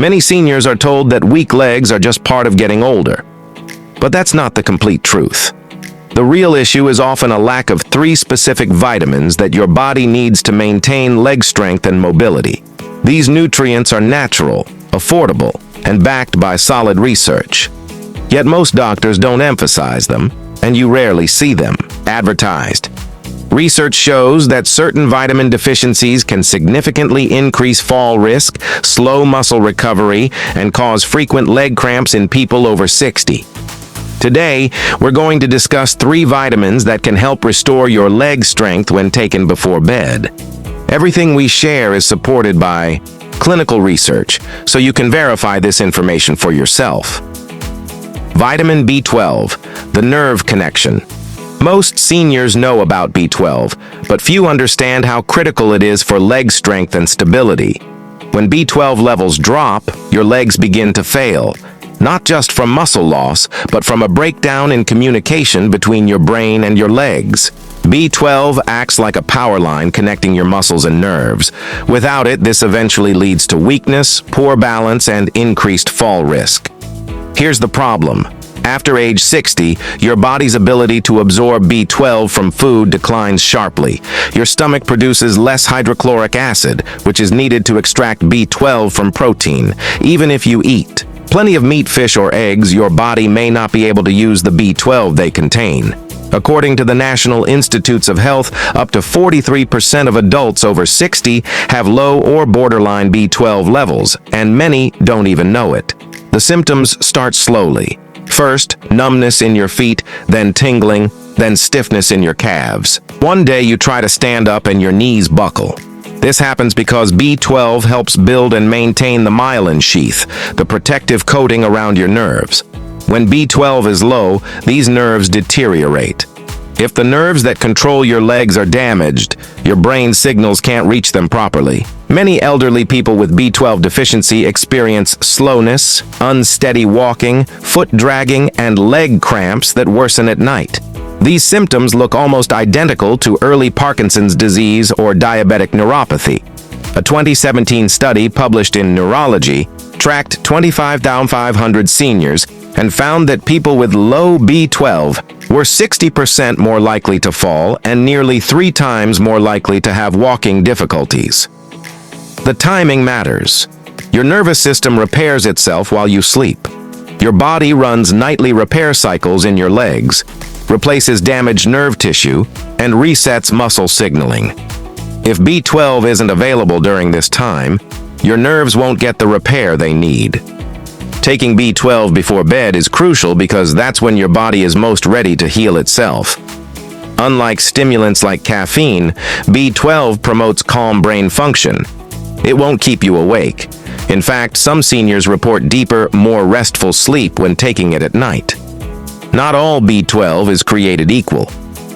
Many seniors are told that weak legs are just part of getting older. But that's not the complete truth. The real issue is often a lack of 3 specific vitamins that your body needs to maintain leg strength and mobility. These nutrients are natural, affordable, and backed by solid research. Yet most doctors don't emphasize them, and you rarely see them advertised. Research shows that certain vitamin deficiencies can significantly increase fall risk, slow muscle recovery, and cause frequent leg cramps in people over 60. Today, we're going to discuss 3 vitamins that can help restore your leg strength when taken before bed. Everything we share is supported by clinical research, so you can verify this information for yourself. Vitamin B12, the nerve connection. Most seniors know about B12, but few understand how critical it is for leg strength and stability. When B12 levels drop, your legs begin to fail, not just from muscle loss, but from a breakdown in communication between your brain and your legs. B12 acts like a power line connecting your muscles and nerves. Without it, this eventually leads to weakness, poor balance, and increased fall risk. Here's the problem. After age 60, your body's ability to absorb B12 from food declines sharply. Your stomach produces less hydrochloric acid, which is needed to extract B12 from protein, even if you eat plenty of meat, fish, or eggs. Your body may not be able to use the B12 they contain. According to the National Institutes of Health, up to 43% of adults over 60 have low or borderline B12 levels, and many don't even know it. The symptoms start slowly. First, numbness in your feet, then tingling, then stiffness in your calves. One day you try to stand up and your knees buckle. This happens because B12 helps build and maintain the myelin sheath, the protective coating around your nerves. When B12 is low, these nerves deteriorate. If the nerves that control your legs are damaged, your brain signals can't reach them properly. Many elderly people with B12 deficiency experience slowness, unsteady walking, foot dragging, and leg cramps that worsen at night. These symptoms look almost identical to early Parkinson's disease or diabetic neuropathy. A 2017 study published in Neurology tracked 25,500 seniors and found that people with low B12 were 60% more likely to fall and nearly 3 times more likely to have walking difficulties. The timing matters. Your nervous system repairs itself while you sleep. Your body runs nightly repair cycles in your legs, replaces damaged nerve tissue, and resets muscle signaling. If B12 isn't available during this time, your nerves won't get the repair they need. Taking B12 before bed is crucial because that's when your body is most ready to heal itself. Unlike stimulants like caffeine, B12 promotes calm brain function. It won't keep you awake. In fact, some seniors report deeper, more restful sleep when taking it at night. Not all B12 is created equal.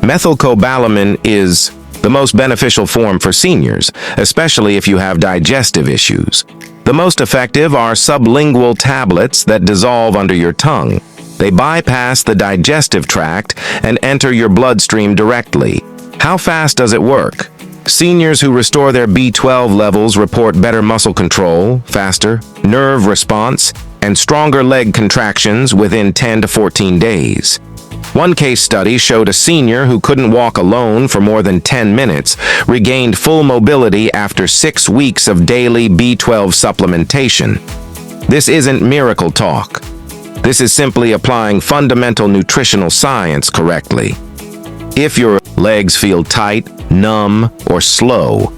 Methylcobalamin is the most beneficial form for seniors, especially if you have digestive issues. The most effective are sublingual tablets that dissolve under your tongue. They bypass the digestive tract and enter your bloodstream directly. How fast does it work? Seniors who restore their B12 levels report better muscle control, faster nerve response, and stronger leg contractions within 10 to 14 days. One case study showed a senior who couldn't walk alone for more than 10 minutes regained full mobility after 6 weeks of daily B12 supplementation. This isn't miracle talk. This is simply applying fundamental nutritional science correctly. If your legs feel tight, numb, or slow,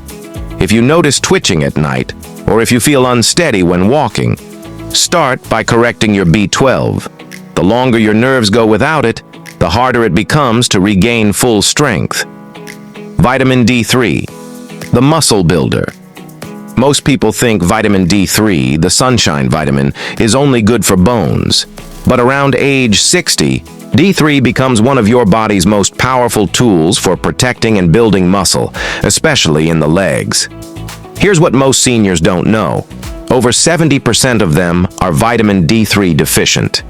if you notice twitching at night, or if you feel unsteady when walking, start by correcting your B12. The longer your nerves go without it, the harder it becomes to regain full strength. Vitamin D3, the muscle builder. Most people think vitamin D3, the sunshine vitamin, is only good for bones. But around age 60, D3 becomes one of your body's most powerful tools for protecting and building muscle, especially in the legs. Here's what most seniors don't know. Over 70% of them are vitamin D3 deficient.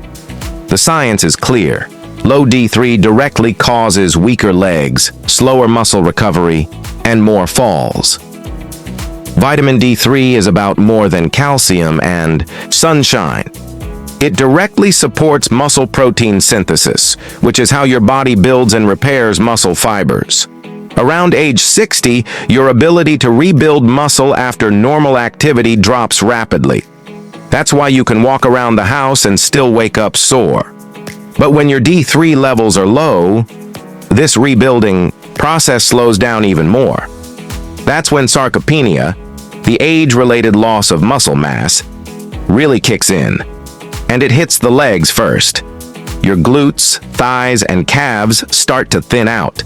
The science is clear. Low D3 directly causes weaker legs, slower muscle recovery, and more falls. Vitamin D3 is about more than calcium and sunshine. It directly supports muscle protein synthesis, which is how your body builds and repairs muscle fibers. Around age 60, your ability to rebuild muscle after normal activity drops rapidly. That's why you can walk around the house and still wake up sore. But when your D3 levels are low, this rebuilding process slows down even more. That's when sarcopenia, the age-related loss of muscle mass, really kicks in. And it hits the legs first. Your glutes, thighs, and calves start to thin out.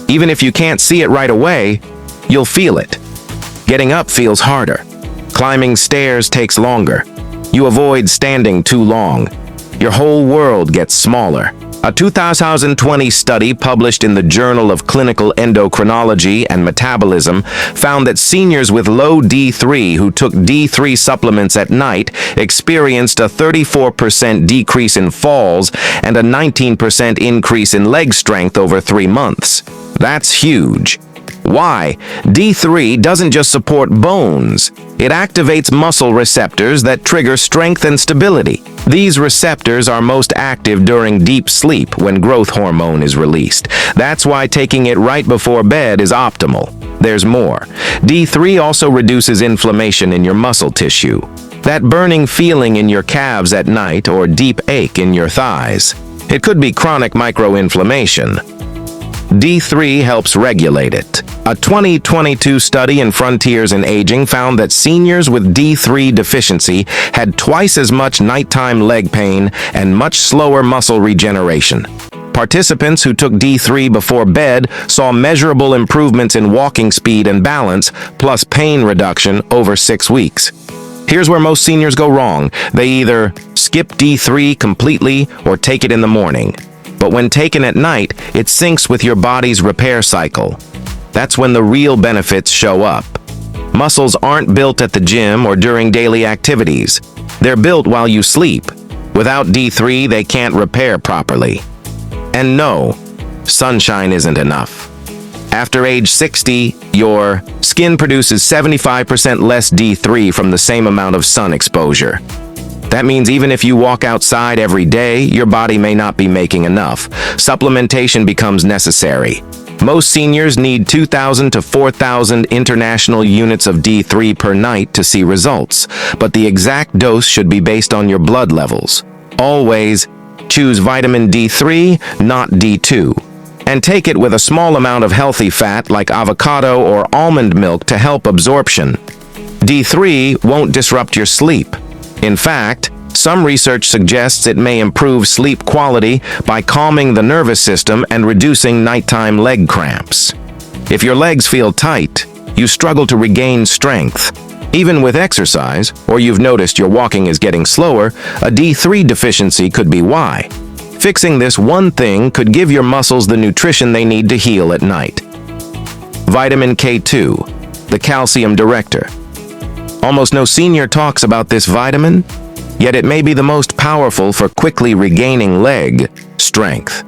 Even if you can't see it right away, you'll feel it. Getting up feels harder. Climbing stairs takes longer. You avoid standing too long. Your whole world gets smaller. A 2020 study published in the Journal of Clinical Endocrinology and Metabolism found that seniors with low D3 who took D3 supplements at night experienced a 34% decrease in falls and a 19% increase in leg strength over 3 months. That's huge. Why? D3 doesn't just support bones. It activates muscle receptors that trigger strength and stability. These receptors are most active during deep sleep when growth hormone is released. That's why taking it right before bed is optimal. There's more. D3 also reduces inflammation in your muscle tissue. That burning feeling in your calves at night or deep ache in your thighs. It could be chronic microinflammation. D3 helps regulate it. A 2022 study in Frontiers in Aging found that seniors with D3 deficiency had twice as much nighttime leg pain and much slower muscle regeneration. Participants who took D3 before bed saw measurable improvements in walking speed and balance, plus pain reduction over 6 weeks. Here's where most seniors go wrong. They either skip D3 completely or take it in the morning. But when taken at night, it syncs with your body's repair cycle. That's when the real benefits show up. Muscles aren't built at the gym or during daily activities. They're built while you sleep. Without D3, they can't repair properly. And no, sunshine isn't enough. After age 60, your skin produces 75% less D3 from the same amount of sun exposure. That means even if you walk outside every day, your body may not be making enough. Supplementation becomes necessary. Most seniors need 2,000 to 4,000 international units of D3 per night to see results, but the exact dose should be based on your blood levels. Always choose vitamin D3, not D2. And take it with a small amount of healthy fat like avocado or almond milk to help absorption. D3 won't disrupt your sleep. In fact, some research suggests it may improve sleep quality by calming the nervous system and reducing nighttime leg cramps. If your legs feel tight, you struggle to regain strength. Even with exercise, or you've noticed your walking is getting slower, a D3 deficiency could be why. Fixing this one thing could give your muscles the nutrition they need to heal at night. Vitamin K2, the calcium director. Almost no senior talks about this vitamin, yet it may be the most powerful for quickly regaining leg strength.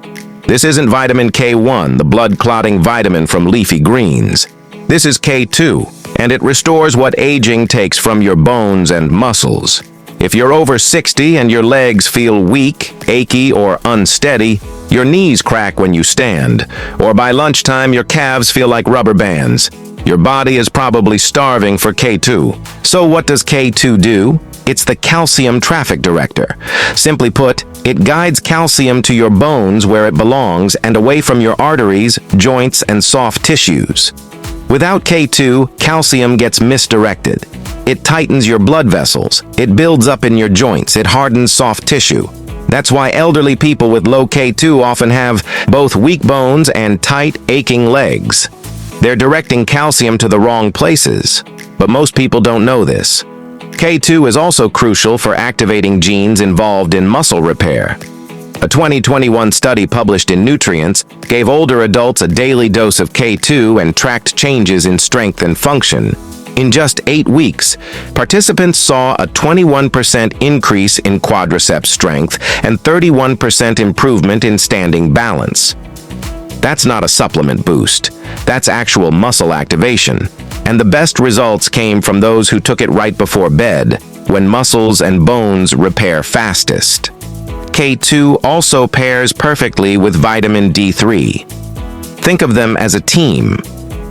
This isn't vitamin K1, the blood-clotting vitamin from leafy greens. This is K2, and it restores what aging takes from your bones and muscles. If you're over 60 and your legs feel weak, achy, or unsteady, your knees crack when you stand, or by lunchtime your calves feel like rubber bands, your body is probably starving for K2. So what does K2 do? It's the calcium traffic director. Simply put, it guides calcium to your bones where it belongs and away from your arteries, joints, and soft tissues. Without K2, calcium gets misdirected. It tightens your blood vessels. It builds up in your joints. It hardens soft tissue. That's why elderly people with low K2 often have both weak bones and tight, aching legs. They're directing calcium to the wrong places, but most people don't know this. K2 is also crucial for activating genes involved in muscle repair. A 2021 study published in Nutrients gave older adults a daily dose of K2 and tracked changes in strength and function. In just 8 weeks, participants saw a 21% increase in quadriceps strength and 31% improvement in standing balance. That's not a supplement boost. That's actual muscle activation. And the best results came from those who took it right before bed, when muscles and bones repair fastest. K2 also pairs perfectly with vitamin D3. Think of them as a team.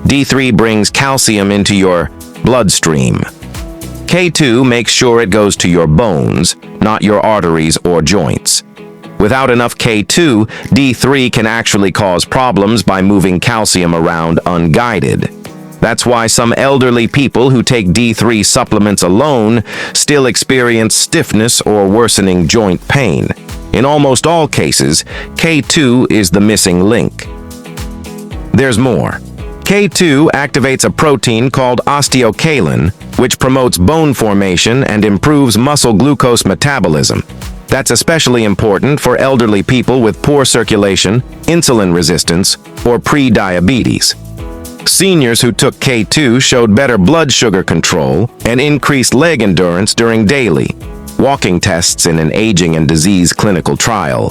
D3 brings calcium into your bloodstream. K2 makes sure it goes to your bones, not your arteries or joints. Without enough K2, D3 can actually cause problems by moving calcium around unguided. That's why some elderly people who take D3 supplements alone still experience stiffness or worsening joint pain. In almost all cases, K2 is the missing link. There's more. K2 activates a protein called osteocalin, which promotes bone formation and improves muscle glucose metabolism. That's especially important for elderly people with poor circulation, insulin resistance, or pre-diabetes. Seniors who took K2 showed better blood sugar control and increased leg endurance during daily walking tests in an aging and disease clinical trial.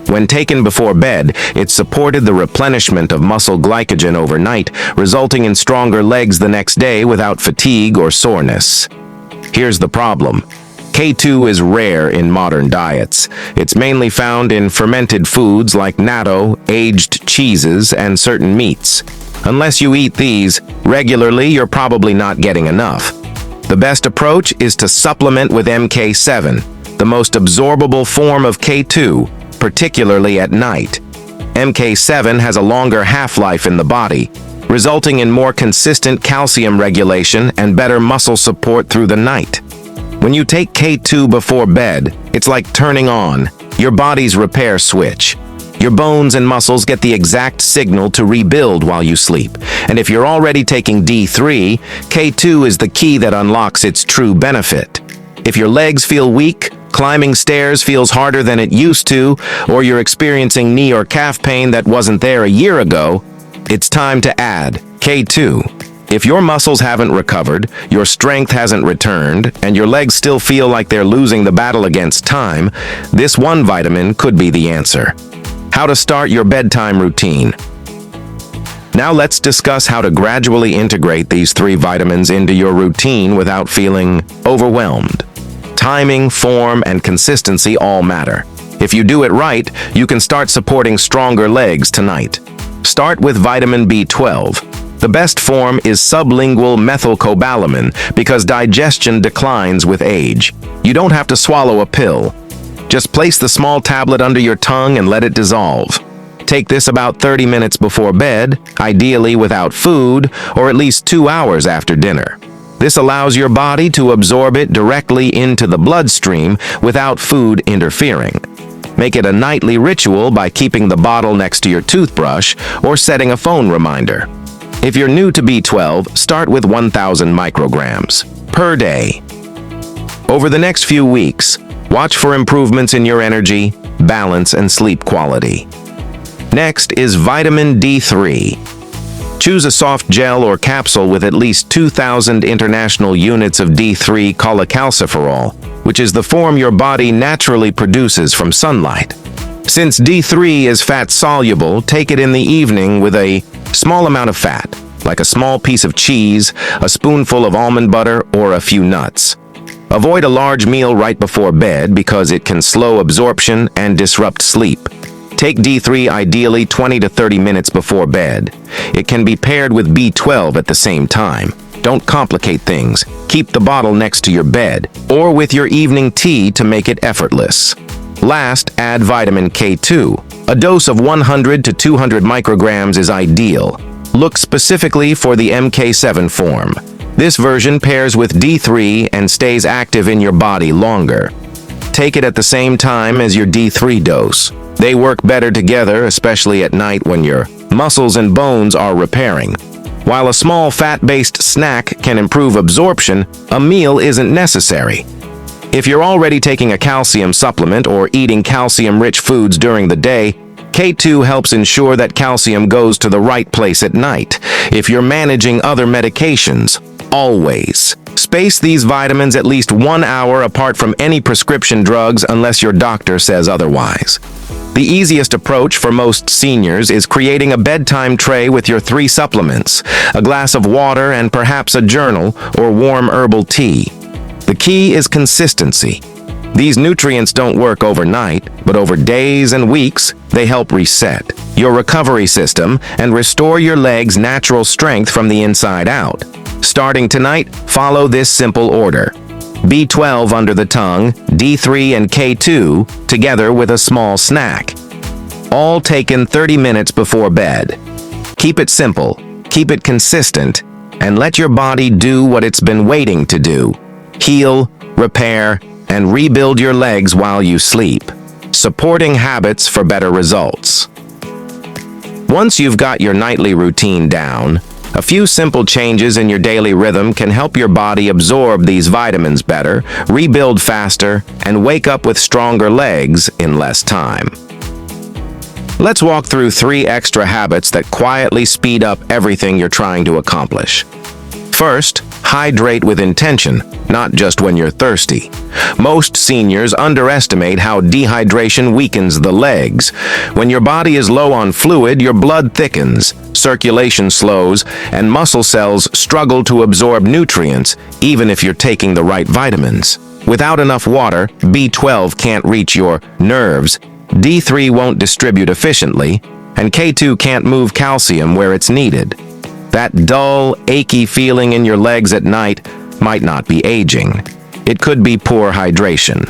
When taken before bed, it supported the replenishment of muscle glycogen overnight, resulting in stronger legs the next day without fatigue or soreness. Here's the problem. K2 is rare in modern diets. It's mainly found in fermented foods like natto, aged cheeses, and certain meats. Unless you eat these regularly, you're probably not getting enough. The best approach is to supplement with MK7, the most absorbable form of K2, particularly at night. MK7 has a longer half-life in the body, resulting in more consistent calcium regulation and better muscle support through the night. When you take K2 before bed, it's like turning on your body's repair switch. Your bones and muscles get the exact signal to rebuild while you sleep. And if you're already taking D3, K2 is the key that unlocks its true benefit. If your legs feel weak, climbing stairs feels harder than it used to, or you're experiencing knee or calf pain that wasn't there a year ago, it's time to add K2. If your muscles haven't recovered, your strength hasn't returned, and your legs still feel like they're losing the battle against time, this one vitamin could be the answer. How to start your bedtime routine. Now let's discuss how to gradually integrate these 3 vitamins into your routine without feeling overwhelmed. Timing, form, and consistency all matter. If you do it right, you can start supporting stronger legs tonight. Start with vitamin B12. The best form is sublingual methylcobalamin because digestion declines with age. You don't have to swallow a pill. Just place the small tablet under your tongue and let it dissolve. Take this about 30 minutes before bed, ideally without food, or at least 2 hours after dinner. This allows your body to absorb it directly into the bloodstream without food interfering. Make it a nightly ritual by keeping the bottle next to your toothbrush or setting a phone reminder. If you're new to B12, start with 1,000 micrograms per day. Over the next few weeks, watch for improvements in your energy, balance, and sleep quality. Next is vitamin D3. Choose a soft gel or capsule with at least 2,000 international units of D3 cholecalciferol, which is the form your body naturally produces from sunlight. Since D3 is fat-soluble, take it in the evening with a small amount of fat, like a small piece of cheese, a spoonful of almond butter, or a few nuts. Avoid a large meal right before bed because it can slow absorption and disrupt sleep. Take D3 ideally 20 to 30 minutes before bed. It can be paired with B12 at the same time. Don't complicate things. Keep the bottle next to your bed or with your evening tea to make it effortless. Last, add vitamin K2. A dose of 100 to 200 micrograms is ideal. Look specifically for the MK7 form. This version pairs with D3 and stays active in your body longer. Take it at the same time as your D3 dose. They work better together, especially at night when your muscles and bones are repairing. While a small fat-based snack can improve absorption, a meal isn't necessary. If you're already taking a calcium supplement or eating calcium-rich foods during the day, K2 helps ensure that calcium goes to the right place at night. If you're managing other medications, always space these vitamins at least 1 hour apart from any prescription drugs unless your doctor says otherwise. The easiest approach for most seniors is creating a bedtime tray with your 3 supplements, a glass of water, and perhaps a journal or warm herbal tea. The key is consistency. These nutrients don't work overnight, but over days and weeks, they help reset your recovery system and restore your legs' natural strength from the inside out. Starting tonight, follow this simple order. B12 under the tongue, D3 and K2 together with a small snack. All taken 30 minutes before bed. Keep it simple, keep it consistent, and let your body do what it's been waiting to do. Heal, repair, and rebuild your legs while you sleep. Supporting habits for better results. Once you've got your nightly routine down, a few simple changes in your daily rhythm can help your body absorb these vitamins better, rebuild faster, and wake up with stronger legs in less time. Let's walk through 3 extra habits that quietly speed up everything you're trying to accomplish. First, hydrate with intention, not just when you're thirsty. Most seniors underestimate how dehydration weakens the legs. When your body is low on fluid, your blood thickens, circulation slows, and muscle cells struggle to absorb nutrients, even if you're taking the right vitamins. Without enough water, B12 can't reach your nerves, D3 won't distribute efficiently, and K2 can't move calcium where it's needed. That dull, achy feeling in your legs at night might not be aging. It could be poor hydration.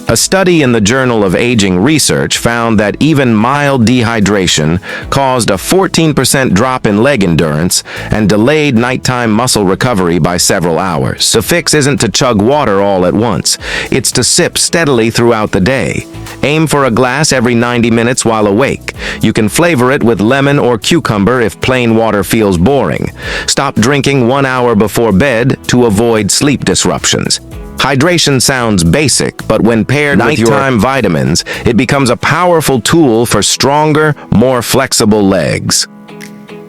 A study in the Journal of Aging Research found that even mild dehydration caused a 14% drop in leg endurance and delayed nighttime muscle recovery by several hours. The fix isn't to chug water all at once. It's to sip steadily throughout the day. Aim for a glass every 90 minutes while awake. You can flavor it with lemon or cucumber if plain water feels boring. Stop drinking 1 hour before bed to avoid sleep disruptions. Hydration sounds basic, but when paired with your nighttime vitamins, it becomes a powerful tool for stronger, more flexible legs.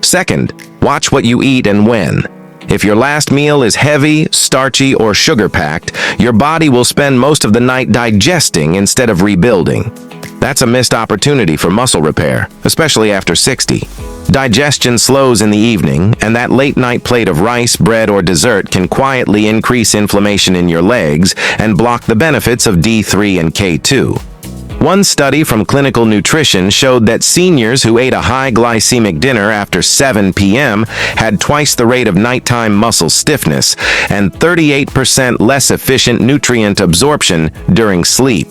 Second, watch what you eat and when. If your last meal is heavy, starchy, or sugar-packed, your body will spend most of the night digesting instead of rebuilding. That's a missed opportunity for muscle repair, especially after 60. Digestion slows in the evening, and that late-night plate of rice, bread, or dessert can quietly increase inflammation in your legs and block the benefits of D3 and K2. One study from Clinical Nutrition showed that seniors who ate a high glycemic dinner after 7 p.m. had twice the rate of nighttime muscle stiffness and 38% less efficient nutrient absorption during sleep.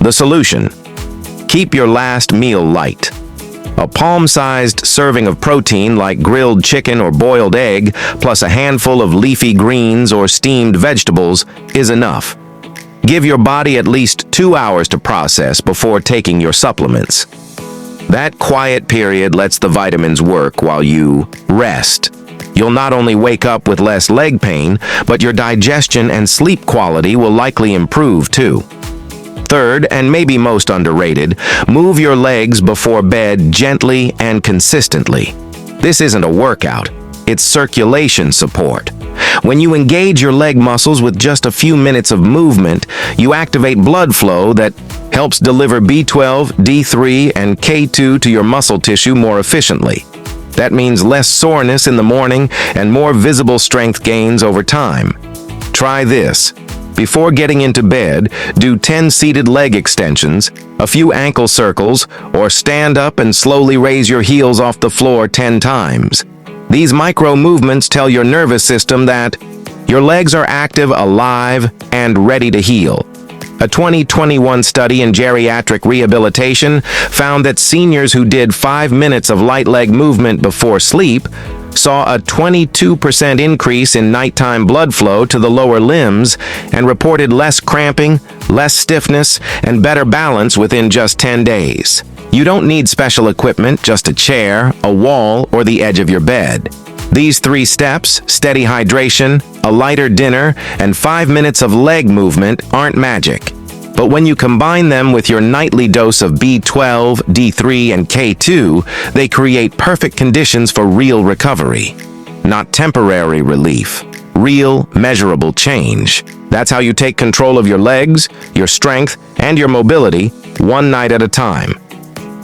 The solution: keep your last meal light. A palm-sized serving of protein like grilled chicken or boiled egg, plus a handful of leafy greens or steamed vegetables, is enough. Give your body at least 2 hours to process before taking your supplements. That quiet period lets the vitamins work while you rest. You'll not only wake up with less leg pain, but your digestion and sleep quality will likely improve too. Third, and maybe most underrated, move your legs before bed gently and consistently. This isn't a workout, it's circulation support. When you engage your leg muscles with just a few minutes of movement, you activate blood flow that helps deliver B12, D3, and K2 to your muscle tissue more efficiently. That means less soreness in the morning and more visible strength gains over time. Try this. Before getting into bed, do 10 seated leg extensions, a few ankle circles, or stand up and slowly raise your heels off the floor 10 times. These micro movements tell your nervous system that your legs are active, alive, and ready to heal. A 2021 study in geriatric rehabilitation found that seniors who did 5 minutes of light leg movement before sleep saw a 22% increase in nighttime blood flow to the lower limbs and reported less cramping, less stiffness, and better balance within just 10 days. You don't need special equipment, just a chair, a wall, or the edge of your bed. These 3 steps, steady hydration, a lighter dinner, and 5 minutes of leg movement, aren't magic. But when you combine them with your nightly dose of B12, D3, and K2, they create perfect conditions for real recovery. Not temporary relief. Real, measurable change. That's how you take control of your legs, your strength, and your mobility one night at a time.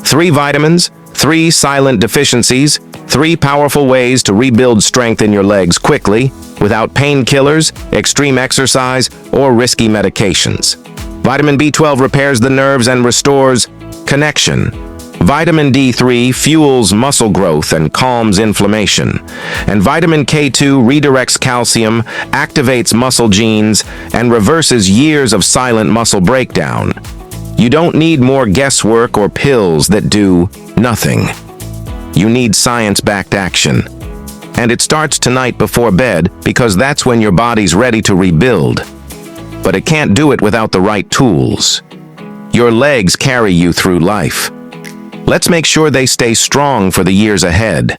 3 vitamins, 3 silent deficiencies, 3 powerful ways to rebuild strength in your legs quickly, without painkillers, extreme exercise, or risky medications. Vitamin B12 repairs the nerves and restores connection. Vitamin D3 fuels muscle growth and calms inflammation. And vitamin K2 redirects calcium, activates muscle genes, and reverses years of silent muscle breakdown. You don't need more guesswork or pills that do nothing. You need science-backed action. And it starts tonight before bed because that's when your body's ready to rebuild. But it can't do it without the right tools. Your legs carry you through life. Let's make sure they stay strong for the years ahead.